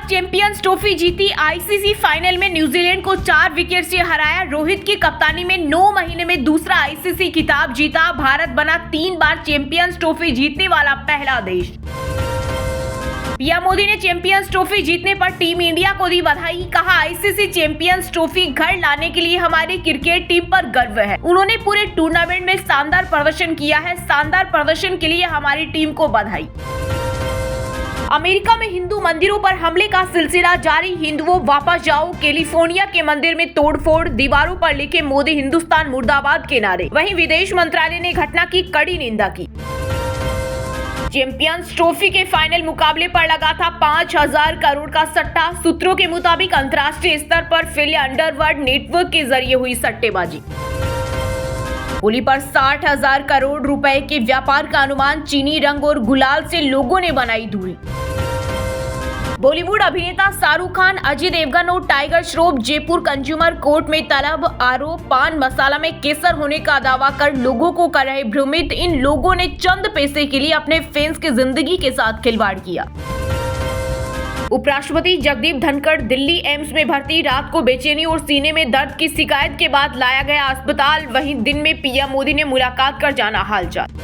Champions trophy जीती। ICC final में New Zealand को 4 विकेट से हराया। रोहित की कप्तानी में 9 महीने में दूसरा आईसीसी खिताब जीता। भारत बना 3 बार चैंपियंस ट्रॉफी जीतने वाला पहला देश। पीएम मोदी ने चैंपियंस ट्रॉफी जीतने पर टीम इंडिया को दी बधाई। कहा, आईसीसी चैंपियंस ट्रॉफी घर लाने के लिए हमारी क्रिकेट टीम पर गर्व है। उन्होंने पूरे टूर्नामेंट में शानदार प्रदर्शन किया है। शानदार प्रदर्शन के लिए हमारी टीम को बधाई। अमेरिका में हिंदू मंदिरों पर हमले का सिलसिला जारी। हिंदुओं वापस जाओ। कैलिफोर्निया के मंदिर में तोड़फोड़, दीवारों पर लिखे मोदी हिंदुस्तान मुर्दाबाद के नारे। वहीं विदेश मंत्रालय ने घटना की कड़ी निंदा की। चैंपियंस ट्रॉफी के फाइनल मुकाबले पर लगा था 5,000 करोड़ का सट्टा। सूत्रों के मुताबिक अंतर्राष्ट्रीय स्तर पर फैले अंडरवर्ल्ड नेटवर्क के जरिए हुई सट्टेबाजी। होली पर 60,000 करोड़ रुपए के व्यापार का अनुमान। चीनी रंग और गुलाल से लोगों ने बनाई दूरी। बॉलीवुड अभिनेता शाहरुख खान, अजय देवगन और tiger Shroff Jaipur consumer court में तलब। आरोप पान मसाला में केसर होने का दावा कर लोगों को कर रहे भ्रमित। इन लोगों ने चंद पैसे के लिए अपने फैंस की जिंदगी के साथ खिलवाड़ किया। उपराष्ट्रपति जगदीप धनखड़ दिल्ली एम्स में भर्ती। रात को बेचैनी और सीने में दर्द की शिकायत के बाद लाया गया अस्पताल। वहीं दिन में पीएम मोदी ने मुलाकात कर जाना हालचाल।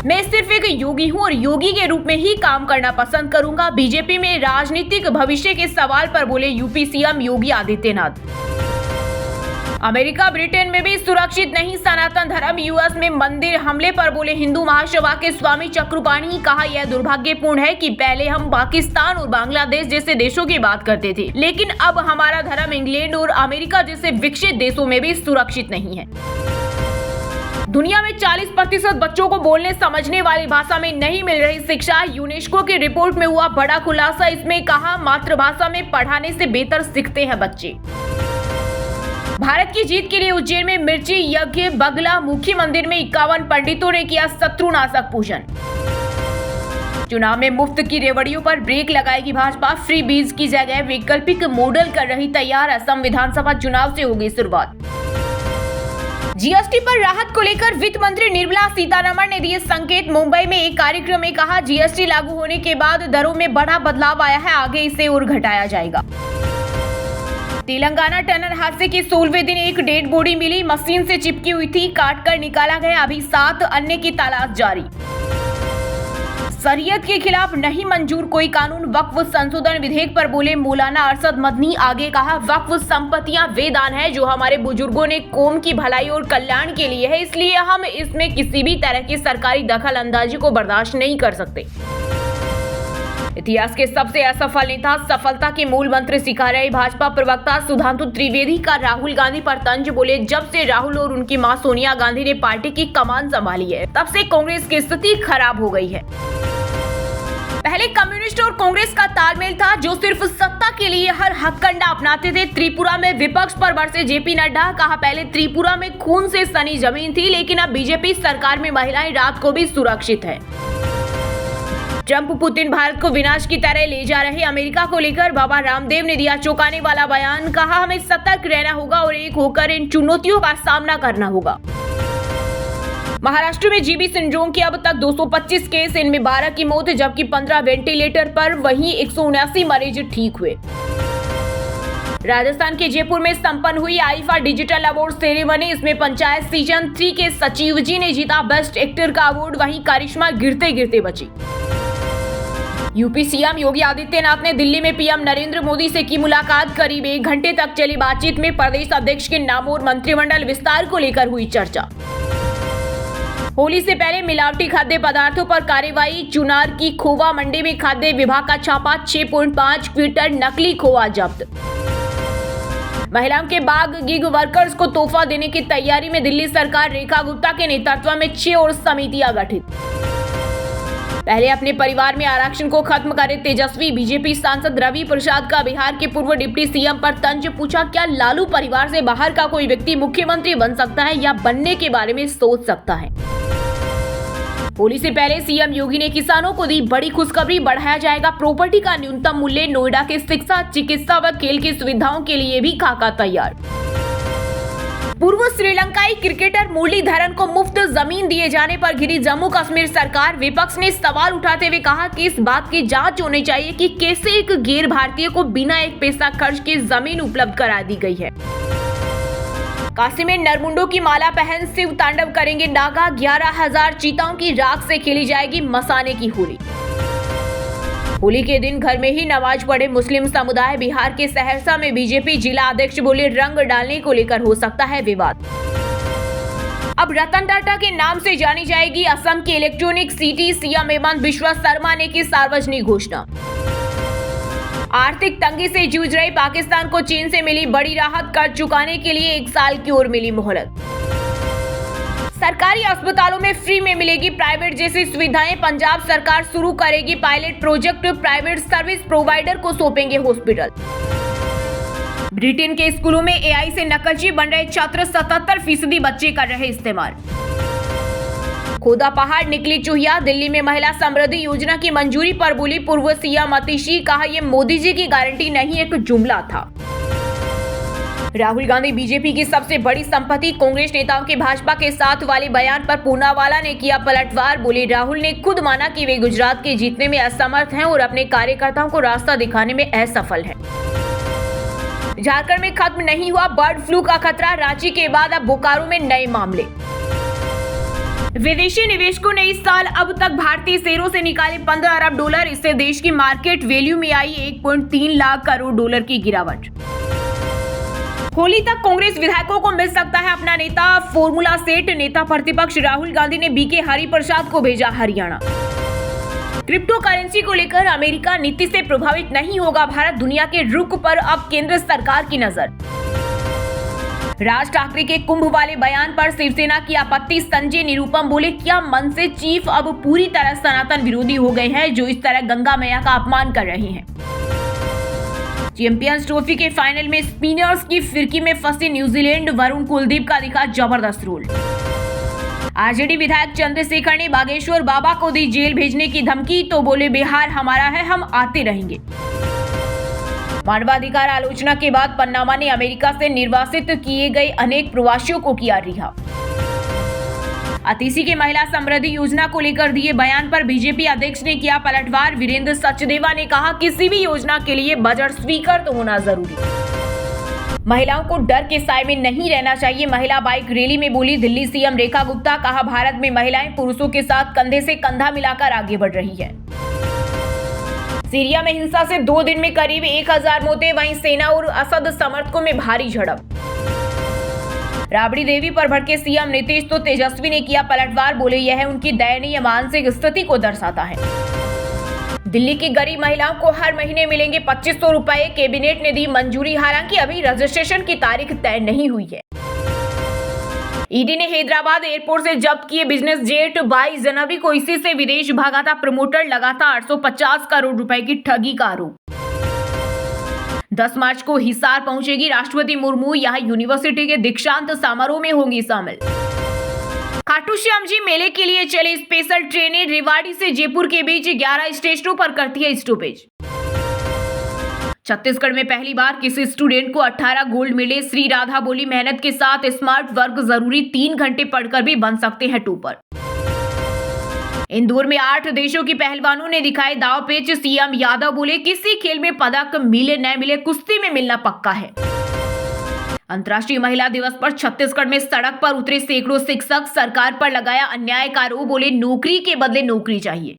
मैं सिर्फ एक योगी हूं और योगी के रूप में ही काम करना पसंद करूंगा। बीजेपी में राजनीतिक भविष्य के सवाल पर बोले UP CM Yogi Adityanath. America Britain में भी सुरक्षित नहीं सनातन धर्म। यूएस में मंदिर हमले पर बोले हिंदू महासभा के स्वामी चक्रपाणी। कहा, यह दुर्भाग्यपूर्ण है कि पहले हम पाकिस्तान और बांग्लादेश जैसे देशों की बात करते थे, लेकिन अब हमारा धर्म इंग्लैंड और अमेरिका जैसे विकसित देशों में भी सुरक्षित नहीं है। दुनिया में 40% बच्चों को बोलने समझने वाली भाषा में नहीं मिल रही शिक्षा। यूनेस्को की रिपोर्ट में हुआ बड़ा खुलासा। इसमें कहा, मातृभाषा में पढ़ाने से बेहतर सीखते हैं बच्चे। भारत की जीत के लिए उज्जैन में मिर्ची यज्ञ। बगला मुखी मंदिर में 51 पंडितों ने किया शत्रुनाशक पूजन। चुनाव में मुफ्त की रेवड़ियों पर ब्रेक लगाएगी भाजपा। फ्री बीज की जगह वैकल्पिक मॉडल कर रही तैयार। असम विधानसभा चुनाव से होगी शुरुआत। जीएसटी पर राहत को लेकर वित्त मंत्री निर्मला सीतारमण ने दिए संकेत। मुंबई में एक कार्यक्रम में कहा, जीएसटी लागू होने के बाद दरों में बड़ा बदलाव आया है, आगे इसे और घटाया जाएगा। तेलंगाना टनल हादसे के 16वें दिन एक डेड बॉडी मिली। मशीन से चिपकी हुई थी, काट कर निकाला गया। अभी 7 अन्य की तलाश जारी। शरीयत के खिलाफ नहीं मंजूर कोई कानून। वक्फ संशोधन विधेयक पर बोले मौलाना अरशद मदनी। आगे कहा, वक्फ संपत्तियां वे दान है जो हमारे बुजुर्गों ने कौम की भलाई और कल्याण के लिए है, इसलिए हम इसमें किसी भी तरह की सरकारी दखल अंदाजी को बर्दाश्त नहीं कर सकते। इतिहास के सबसे असफल नेता सफलता के मूल मंत्र सिखा रहे भाजपा प्रवक्ता सुधांशु त्रिवेदी का राहुल गांधी पर तंज। बोले, जब से राहुल और उनकी मां सोनिया गांधी ने पार्टी की कमान संभाली है, तब से कांग्रेस की स्थिति खराब हो गई है। पहले कम्युनिस्ट और कांग्रेस का तालमेल था जो सिर्फ सत्ता के लिए हर हथकंडा अपनाते थे। त्रिपुरा में विपक्ष पर बरसे जेपी नड्डा। कहा, पहले त्रिपुरा में खून से सनी जमीन थी, लेकिन अब बीजेपी सरकार में महिलाएं रात को भी सुरक्षित है। ट्रंप पुतिन भारत को विनाश की तरह ले जा रहे। अमेरिका को लेकर बाबा रामदेव ने दिया चौंकाने वाला बयान। कहा, हमें सतर्क रहना होगा और एक होकर इन चुनौतियों का सामना करना होगा। महाराष्ट्र में जीबी सिंड्रोम के अब तक 225 केस, इनमें 12 की मौत जबकि 15 वेंटिलेटर पर। वहीं 179 मरीज ठीक हुए। राजस्थान के जयपुर में संपन्न हुई आईफा डिजिटल अवार्ड सेरेमनी। इसमें पंचायत सीजन 3 के सचिव जी ने जीता बेस्ट एक्टर का अवार्ड। वहीं करिश्मा गिरते गिरते बची। यूपी सीएम योगी आदित्यनाथ ने दिल्ली में पीएम नरेंद्र मोदी से की मुलाकात। करीब 1 घंटे तक चली बातचीत में प्रदेश अध्यक्ष के नाम और मंत्रिमंडल विस्तार को लेकर हुई चर्चा। होली से पहले मिलावटी खाद्य पदार्थों पर कार्रवाई। चुनार की खोवा मंडी में खाद्य विभाग का छापा। 6.5 क्विंटल नकली खोवा जब्त। महिलाओं के बाग गिग वर्कर्स को तोहफा देने की तैयारी में दिल्ली सरकार। रेखा गुप्ता के नेतृत्व में 6 और समितियां गठित। पहले अपने परिवार में आरक्षण को खत्म करे तेजस्वी। बीजेपी सांसद रवि प्रसाद का बिहार के पूर्व डिप्टी सीएम पर तंज। पूछा, क्या लालू परिवार से बाहर का कोई व्यक्ति मुख्यमंत्री बन सकता है या बनने के बारे में सोच सकता है? होली से पहले सीएम योगी ने किसानों को दी बड़ी खुशखबरी। बढ़ाया जाएगा प्रॉपर्टी का न्यूनतम मूल्य। नोएडा के शिक्षा, चिकित्सा व खेल की सुविधाओं के लिए भी खाका तैयार। पूर्व श्रीलंकाई क्रिकेटर मुरलीधरन को मुफ्त जमीन दिए जाने पर घिरी जम्मू कश्मीर सरकार। विपक्ष ने सवाल उठाते हुए कहा कि इस बात की जांच होनी चाहिए कि कैसे एक गैर भारतीय को बिना एक पैसा खर्च के जमीन उपलब्ध करा दी गई है। काशी में नरमुंडों की माला पहन शिव तांडव करेंगे नागा। 11,000 चीताओं की राख से खेली जाएगी मसाने की होली। होली के दिन घर में ही नमाज पढ़े मुस्लिम समुदाय। बिहार के सहरसा में बीजेपी जिला अध्यक्ष बोले रंग डालने को लेकर हो सकता है विवाद। अब रतन टाटा के नाम से जानी जाएगी असम की electronic city. CM Hemant Bishwa Sharma ने की सार्वजनिक घोषणा। आर्थिक तंगी से जूझ रहे पाकिस्तान को चीन से मिली बड़ी राहत। कर्ज चुकाने के लिए 1 साल की और मिली मोहलत। सरकारी अस्पतालों में फ्री में मिलेगी प्राइवेट जैसी सुविधाएं। पंजाब सरकार शुरू करेगी pilot project. Private service provider को सौंपेंगे हॉस्पिटल। ब्रिटेन के स्कूलों में एआई से नकलची बन रहे छात्र 77% बच्चे कर रहे इस्तेमाल। खोदा पहाड़ निकली चूहिया। दिल्ली में महिला समृद्धि योजना की मंजूरी पर बोली पूर्व सीएम अतिशी। कहा यह मोदी जी की गारंटी नहीं एक जुमला था। राहुल गांधी बीजेपी की सबसे बड़ी संपत्ति। कांग्रेस नेताओं के भाजपा के साथ वाले बयान पर पूनावाला ने किया पलटवार। बोले राहुल ने खुद माना कि वे गुजरात के जीतने में असमर्थ हैं और अपने कार्यकर्ताओं को रास्ता दिखाने में असफल हैं। झारखंड में खत्म नहीं हुआ बर्ड फ्लू का खतरा। रांची के बाद अब बोकारो में नए मामले। विदेशी निवेशकों ने इस साल अब तक भारतीय शेयरों से निकाले 15 अरब डॉलर। इससे देश की मार्केट वैल्यू में आई 1.3 लाख करोड़ डॉलर की गिरावट। होली तक कांग्रेस विधायकों को मिल सकता है अपना नेता। Formula set. नेता प्रतिपक्ष राहुल गांधी ने बीके हरिप्रसाद को भेजा हरियाणा। क्रिप्टो करेंसी को लेकर अमेरिका नीति से प्रभावित नहीं होगा भारत। दुनिया के रुख पर अब केंद्र सरकार की नजर। राज ठाकरे के कुंभ वाले बयान पर शिवसेना की आपत्ति। संजय निरुपम बोले क्या मन से चीफ अब पूरी तरह सनातन विरोधी हो गए हैं जो इस तरह गंगा मैया का अपमान कर रहे हैं। चैंपियंस ट्रॉफी के फाइनल में स्पिनर्स की फिरकी में फंसे न्यूजीलैंड। वरुण कुलदीप का दिखा जबरदस्त रोल। आरजेडी विधायक चंद्रशेखर ने बागेश्वर बाबा को दी जेल भेजने की धमकी। तो बोले बिहार हमारा है, हम आते रहेंगे। मानवाधिकार आलोचना के बाद पन्नामा ने अमेरिका से निर्वासित किए गए अनेक प्रवासियों को किया रिहा। अतिशी की महिला समृद्धि योजना को लेकर दिए बयान पर बीजेपी अध्यक्ष ने किया पलटवार। वीरेंद्र सचदेवा ने कहा किसी भी योजना के लिए बजट स्वीकृत होना जरूरी। महिलाओं को डर के साए में नहीं रहना चाहिए। महिला बाइक रैली में बोली दिल्ली सीएम रेखा गुप्ता। कहा भारत में महिलाएं पुरुषों के साथ कंधे से कंधा मिलाकर आगे बढ़ रही है। सीरिया में हिंसा से 2 दिन में करीब 1000 मौतें। वहीं सेना और असद समर्थकों में भारी झड़प। राबड़ी देवी पर भड़के सीएम नीतीश। तो तेजस्वी ने किया पलटवार। बोले यह उनकी दयनीय मानसिक स्थिति को दर्शाता है। दिल्ली की गरीब महिलाओं को हर महीने मिलेंगे 2500 रुपए। कैबिनेट ने दी मंजूरी। हालांकि अभी रजिस्ट्रेशन की तारीख तय नहीं हुई है। ईडी ने हैदराबाद एयरपोर्ट से जब्त किए बिजनेस जेट। 22 जनवरी को इसी से विदेश भागा था प्रमोटर। लगा था 850 करोड़ रुपए की ठगी का आरोप। 10 मार्च को हिसार पहुंचेगी राष्ट्रपति मुर्मू। यहां यूनिवर्सिटी के दीक्षांत समारोह में होंगी शामिल। खाटू श्याम जी मेले के लिए चले स्पेशल ट्रेनें। रेवाड़ी से जयपुर के बीच 11 स्टेशनों पर करती है स्टॉपेज। छत्तीसगढ़ में पहली बार किसी स्टूडेंट को 18 गोल्ड मिले। श्री राधा बोली मेहनत के साथ स्मार्ट वर्क जरूरी। 3 घंटे पढ़कर भी बन सकते हैं टॉपर। इंदौर में 8 देशों की पहलवानों ने दिखाए दाव पेच। सीएम यादव बोले किसी खेल में पदक मिले न मिले कुश्ती में मिलना पक्का है। अंतर्राष्ट्रीय महिला दिवस पर छत्तीसगढ़ में सड़क पर उतरे सैकड़ों शिक्षक। सरकार पर लगाया अन्याय का आरोप। बोले नौकरी के बदले नौकरी चाहिए।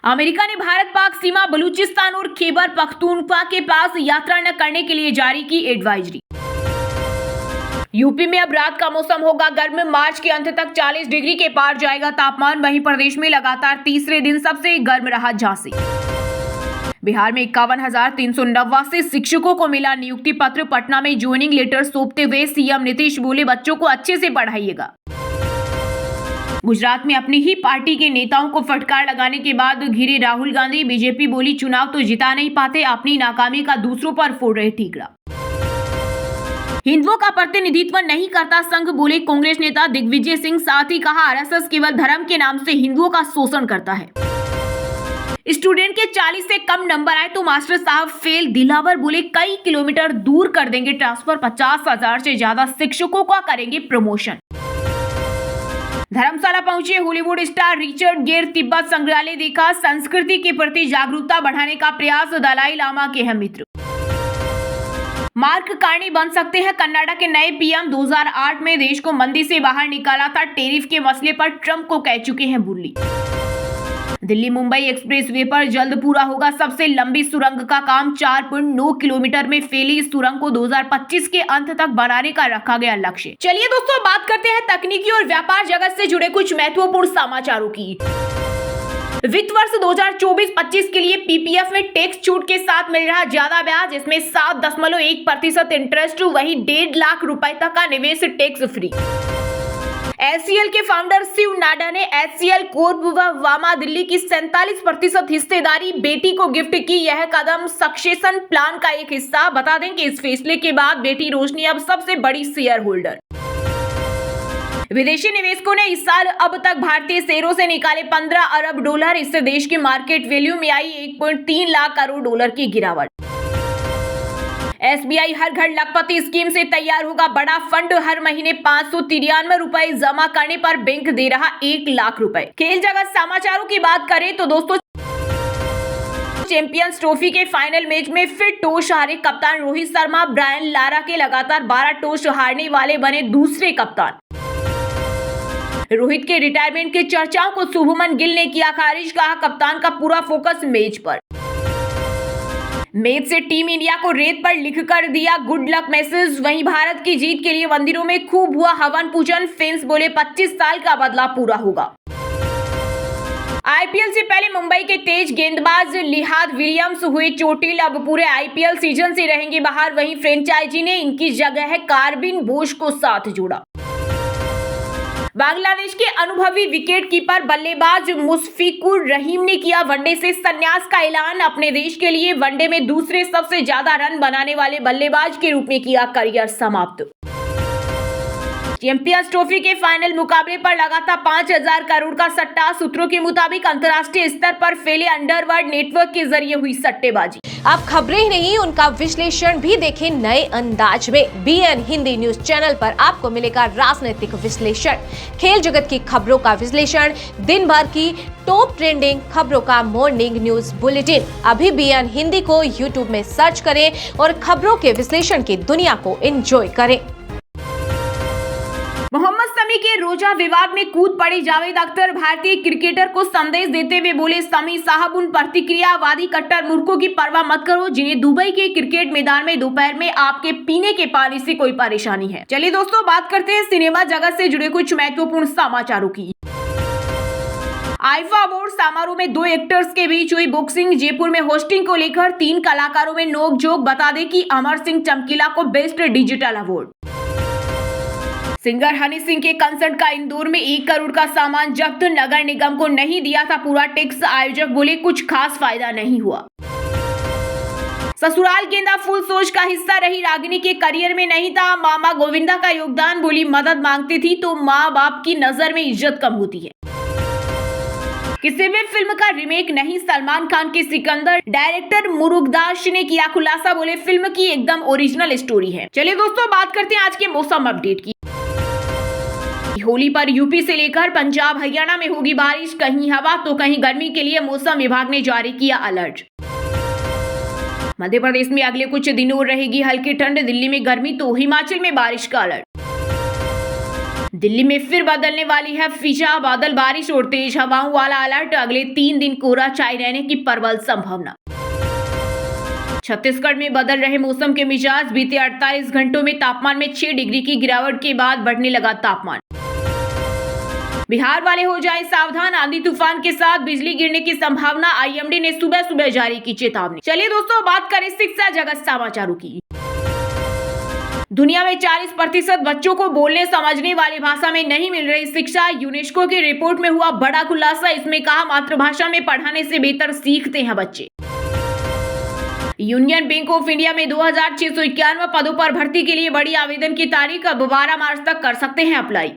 अमेरिका ने भारत पाक सीमा बलूचिस्तान और खैबर पख्तूनख्वा के पास यात्रा न करने के लिए जारी की एडवाइजरी। यूपी में अब रात का मौसम होगा गर्म। मार्च के अंत तक 40 डिग्री के पार जाएगा तापमान। वहीं प्रदेश में लगातार तीसरे दिन सबसे गर्म रहा झांसी। बिहार में 51,389 शिक्षकों को मिला नियुक्ति पत्र। पटना में ज्वाइनिंग लेटर सौंपते हुए सीएम नीतीश बोले बच्चों को अच्छे से पढ़ाइएगा। गुजरात में अपनी ही पार्टी के नेताओं को फटकार लगाने के बाद घिरे राहुल गांधी। बीजेपी बोली चुनाव तो जिता नहीं पाते, अपनी नाकामी का दूसरों पर फोड़ रहे ठीकरा। हिंदुओं का प्रतिनिधित्व नहीं करता संघ। बोले कांग्रेस नेता दिग्विजय सिंह। साथ ही कहा आरएसएस केवल धर्म के नाम से हिंदुओं का शोषण करता है। स्टूडेंट के 40 से कम नंबर आए तो मास्टर साहब फेल। दिलावर बोले कई किलोमीटर दूर कर देंगे ट्रांसफर। 50,000 से ज्यादा शिक्षकों का करेंगे प्रमोशन। धर्मशाला पहुंचे हॉलीवुड स्टार रिचर्ड गेर। तिब्बत संग्रहालय देखा। संस्कृति के प्रति जागरूकता बढ़ाने का प्रयास। दलाई लामा के हैं मित्र। मार्क कार्नी बन सकते हैं कनाडा के नए पीएम। 2008 में देश को मंदी से बाहर निकाला था। टैरिफ के मसले पर ट्रंप को कह चुके हैं बुल्ली। दिल्ली मुंबई एक्सप्रेसवे पर जल्द पूरा होगा सबसे लंबी सुरंग का काम। 4.9 किलोमीटर में फैली इस सुरंग को 2025 के अंत तक बनाने का रखा गया लक्ष्य। चलिए दोस्तों, बात करते हैं तकनीकी और व्यापार जगत से जुड़े कुछ महत्वपूर्ण समाचारों की। वित्त वर्ष 2024-25 के लिए पीपीएफ में टैक्स छूट के साथ मिल रहा ज्यादा ब्याज। इसमें 7.1% इंटरेस्ट, वहीं 1.5 लाख रुपए तक का निवेश टैक्स फ्री। एचसीएल के फाउंडर शिव नाडा ने एचसीएल कोर्प व वामा दिल्ली की 47% हिस्सेदारी बेटी को गिफ्ट की। यह कदम सक्सेशन प्लान का एक हिस्सा। बता दें कि इस फैसले के बाद बेटी रोशनी अब सबसे बड़ी शेयर होल्डर। विदेशी निवेशकों ने इस साल अब तक भारतीय शेयरों से निकाले 15 अरब डॉलर। इससे देश की मार्केट वैल्यू में आई 1.3 लाख करोड़ डॉलर की गिरावट। एसबीआई हर घर लखपति स्कीम से तैयार होगा बड़ा फंड। हर महीने 593 रुपए जमा करने पर बैंक दे रहा 1 लाख रुपए। खेल जगत समाचारों की बात करें तो दोस्तों, चैंपियंस ट्रॉफी के फाइनल मैच में फिर टॉस हारे कप्तान रोहित शर्मा ब्रायन लारा के लगातार 12 टॉस हारने वाले बने दूसरे कप्तान। रोहित के रिटायरमेंट के चर्चाओं को शुभमन गिल ने किया खारिज। कहा कप्तान का पूरा फोकस मैच पर। मैच से टीम इंडिया को रेत पर लिखकर दिया गुड लक मैसेज। वहीं भारत की जीत के लिए मंदिरों में खूब हुआ हवन पूजन। फैंस बोले 25 साल का बदला पूरा होगा। आईपीएल से पहले मुंबई के तेज गेंदबाज लिहाद विलियम्स हुए चोटिल। अब पूरे आईपीएल सीजन से रहेंगे बाहर। वहीं फ्रेंचाइजी ने इनकी जगह कार्बिन बोस को साथ जोड़ा। बांग्लादेश के अनुभवी विकेट कीपर बल्लेबाज मुशफिकुर रहीम ने किया वनडे से संन्यास का ऐलान। अपने देश के लिए वनडे में दूसरे सबसे ज्यादा रन बनाने वाले बल्लेबाज के रूप में किया करियर समाप्त। चैंपियंस ट्रॉफी के फाइनल मुकाबले पर लगातार 5,000 करोड़ का सट्टा। सूत्रों के मुताबिक अंतर्राष्ट्रीय स्तर पर फैले अंडरवर्ल्ड नेटवर्क के जरिए हुई सट्टेबाजी। आप खबरें ही नहीं, उनका विश्लेषण भी देखें नए अंदाज में। बीएन हिंदी न्यूज चैनल पर आपको मिलेगा राजनीतिक विश्लेषण, खेल जगत की खबरों का विश्लेषण, दिन भर की टॉप ट्रेंडिंग खबरों का मॉर्निंग न्यूज बुलेटिन। अभी बीएन हिंदी को यूट्यूब में सर्च करें और खबरों के विश्लेषण की दुनिया को एंजॉय करें। मोहम्मद शमी के रोजा विवाद में कूद पड़े जावेद अख्तर। भारतीय क्रिकेटर को संदेश देते हुए बोले शमी साहब, उन प्रतिक्रियावादी कट्टर मूर्खों की परवाह मत करो जिन्हें दुबई के क्रिकेट मैदान में दोपहर में आपके पीने के पानी से कोई परेशानी है। चलिए दोस्तों, बात करते हैं सिनेमा जगत से जुड़े कुछ महत्वपूर्ण समाचारों की। आईफा अवार्ड समारोह में 2 एक्टर्स के बीच हुई बॉक्सिंग। जयपुर में होस्टिंग को लेकर 3 कलाकारों में नोकझोंक। बता दें कि अमर सिंह चमकीला को best digital award. Singer Honey Singh के कंसर्ट का इंदौर में 1 करोड़ का सामान जब्त। नगर निगम को नहीं दिया था पूरा टैक्स। आयोजक बोले कुछ खास फायदा नहीं हुआ। ससुराल गेंदा फुल सोच का हिस्सा रही रागिनी के करियर में नहीं था मामा गोविंदा का योगदान। बोली मदद मांगती थी तो माँ बाप की नजर में इज्जत कम होती है। किसी भी फिल्म का रीमेक नहीं, सलमान खान के सिकंदर। डायरेक्टर मुरुगदास ने किया खुलासा। बोले फिल्म की एकदम ओरिजिनल स्टोरी है। चलिए दोस्तों, बात करते हैं आज के मौसम अपडेट की। होली पर यूपी से लेकर पंजाब हरियाणा में होगी बारिश। कहीं हवा तो कहीं गर्मी के लिए मौसम विभाग ने जारी किया अलर्ट। मध्य प्रदेश में अगले कुछ दिनों रहेगी हल्की ठंड। दिल्ली में गर्मी तो हिमाचल में बारिश का अलर्ट। दिल्ली में फिर बदलने वाली है फिजा। बादल, बारिश और तेज हवाओं वाला अलर्ट। अगले 3 दिन कोहरा छाए रहने की प्रबल संभावना। छत्तीसगढ़ में बदल रहे मौसम के मिजाज। बीते 48 घंटों में तापमान में 6 डिग्री की गिरावट के बाद बढ़ने लगा तापमान। बिहार वाले हो जाए सावधान, आंधी तूफान के साथ बिजली गिरने की संभावना। आईएमडी ने सुबह सुबह जारी की चेतावनी। चलिए दोस्तों, बात करें शिक्षा जगत समाचारों की। दुनिया में 40% बच्चों को बोलने समझने वाली भाषा में नहीं मिल रही शिक्षा। यूनेस्को की रिपोर्ट में हुआ बड़ा खुलासा। इसमें कहा मातृभाषा में पढ़ाने से बेहतर सीखते हैं बच्चे। यूनियन बैंक ऑफ इंडिया में 2691 पदों पर भर्ती के लिए बड़ी आवेदन की तारीख। अब 12 मार्च तक कर सकते हैं अप्लाई।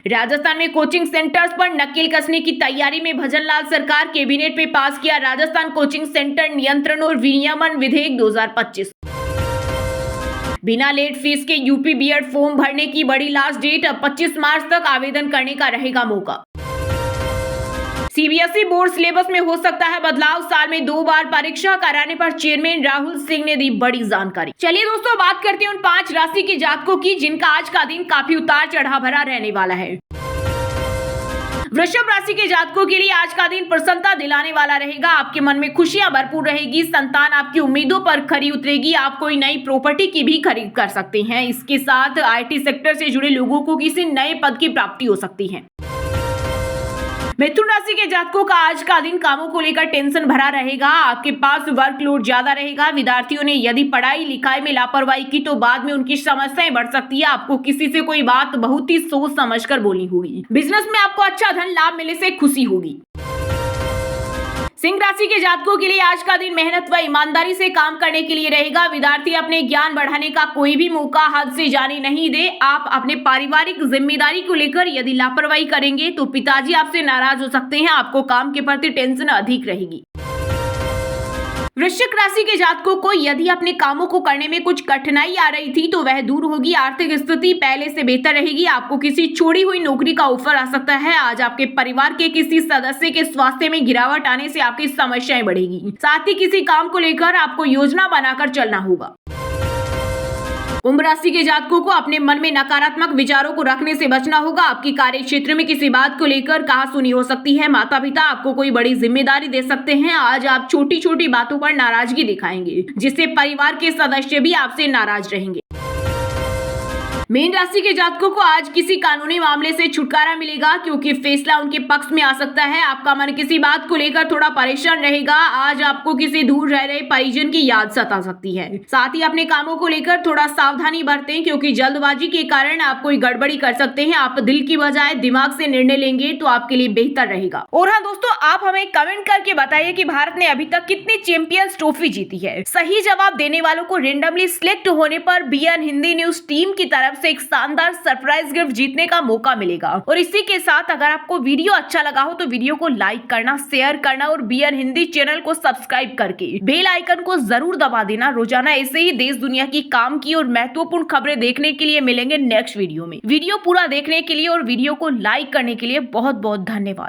राजस्थान में कोचिंग सेंटर्स पर नकेल कसने की तैयारी में भजनलाल सरकार, कैबिनेट में पास किया राजस्थान कोचिंग सेंटर नियंत्रण और विनियमन विधेयक 2025। बिना लेट फीस के यूपी बीएड फॉर्म भरने की बड़ी लास्ट डेट, अब 25 मार्च तक आवेदन करने का रहेगा मौका। सीबीएसई बोर्ड सिलेबस में हो सकता है बदलाव, साल में 2 बार परीक्षा कराने पर चेयरमैन राहुल सिंह ने दी बड़ी जानकारी। चलिए दोस्तों, बात करते हैं उन 5 राशि के जातकों की जिनका आज का दिन काफी उतार चढ़ाव भरा रहने वाला है। वृषभ राशि के जातकों के लिए आज का दिन प्रसन्नता दिलाने वाला रहेगा। आपके मन में खुशियां भरपूर रहेगी। संतान आपकी उम्मीदों पर खरी उतरेगी। आप कोई नई प्रॉपर्टी की भी खरीद कर सकते हैं। इसके साथ आईटी सेक्टर से जुड़े लोगों को किसी नए पद की प्राप्ति हो सकती है। मिथुन राशि के जातकों का आज का दिन कामों को लेकर टेंशन भरा रहेगा। आपके पास वर्कलोड ज्यादा रहेगा। विद्यार्थियों ने यदि पढ़ाई लिखाई में लापरवाही की तो बाद में उनकी समस्याएं बढ़ सकती है। आपको किसी से कोई बात बहुत ही सोच समझकर बोलनी होगी। बिजनेस में आपको अच्छा धन लाभ मिलने से खुशी होगी। सिंह राशि के जातकों के लिए आज का दिन मेहनत व ईमानदारी से काम करने के लिए रहेगा। विद्यार्थी अपने ज्ञान बढ़ाने का कोई भी मौका हाथ से जाने नहीं दे। आप अपने पारिवारिक जिम्मेदारी को लेकर यदि लापरवाही करेंगे तो पिताजी आपसे नाराज हो सकते हैं। आपको काम के प्रति टेंशन अधिक रहेगी। वृश्चिक राशि के जातकों को यदि अपने कामों को करने में कुछ कठिनाई आ रही थी तो वह दूर होगी। आर्थिक स्थिति पहले से बेहतर रहेगी। आपको किसी छोड़ी हुई नौकरी का ऑफर आ सकता है। आज आपके परिवार के किसी सदस्य के स्वास्थ्य में गिरावट आने से आपकी समस्याएं बढ़ेगी। साथ ही किसी काम को लेकर आपको योजना बनाकर चलना होगा। कुंभ राशि के जातकों को अपने मन में नकारात्मक विचारों को रखने से बचना होगा। आपकी कार्य क्षेत्र में किसी बात को लेकर कहासुनी हो सकती है। माता पिता आपको कोई बड़ी जिम्मेदारी दे सकते हैं। आज आप छोटी छोटी बातों पर नाराजगी दिखाएंगे जिससे परिवार के सदस्य भी आपसे नाराज रहेंगे। मीन राशि के जातकों को आज किसी कानूनी मामले से छुटकारा मिलेगा क्योंकि फैसला उनके पक्ष में आ सकता है। आपका मन किसी बात को लेकर थोड़ा परेशान रहेगा। आज आपको किसी दूर रह रहे परिजन की याद सता सकती है। साथ ही अपने कामों को लेकर थोड़ा सावधानी बरतें क्योंकि जल्दबाजी के कारण आप कोई गड़बड़ी कर सकते हैं। आप दिल की बजाय दिमाग से निर्णय लेंगे तो आपके लिए बेहतर रहेगा। और हाँ दोस्तों, आप हमें कमेंट करके बताइए कि भारत ने अभी तक कितनी चैंपियंस ट्रॉफी जीती है। सही जवाब देने वालों को रेंडमली सिलेक्ट होने पर बीएन हिंदी न्यूज टीम की तरफ से एक शानदार सरप्राइज गिफ्ट जीतने का मौका मिलेगा। और इसी के साथ अगर आपको वीडियो अच्छा लगा हो तो वीडियो को लाइक करना, शेयर करना और बीएन हिंदी चैनल को सब्सक्राइब करके बेल आइकन को जरूर दबा देना। रोजाना ऐसे ही देश दुनिया की काम की और महत्वपूर्ण खबरें देखने के लिए मिलेंगे नेक्स्ट वीडियो में। वीडियो पूरा देखने के लिए और वीडियो को लाइक करने के लिए बहुत बहुत धन्यवाद।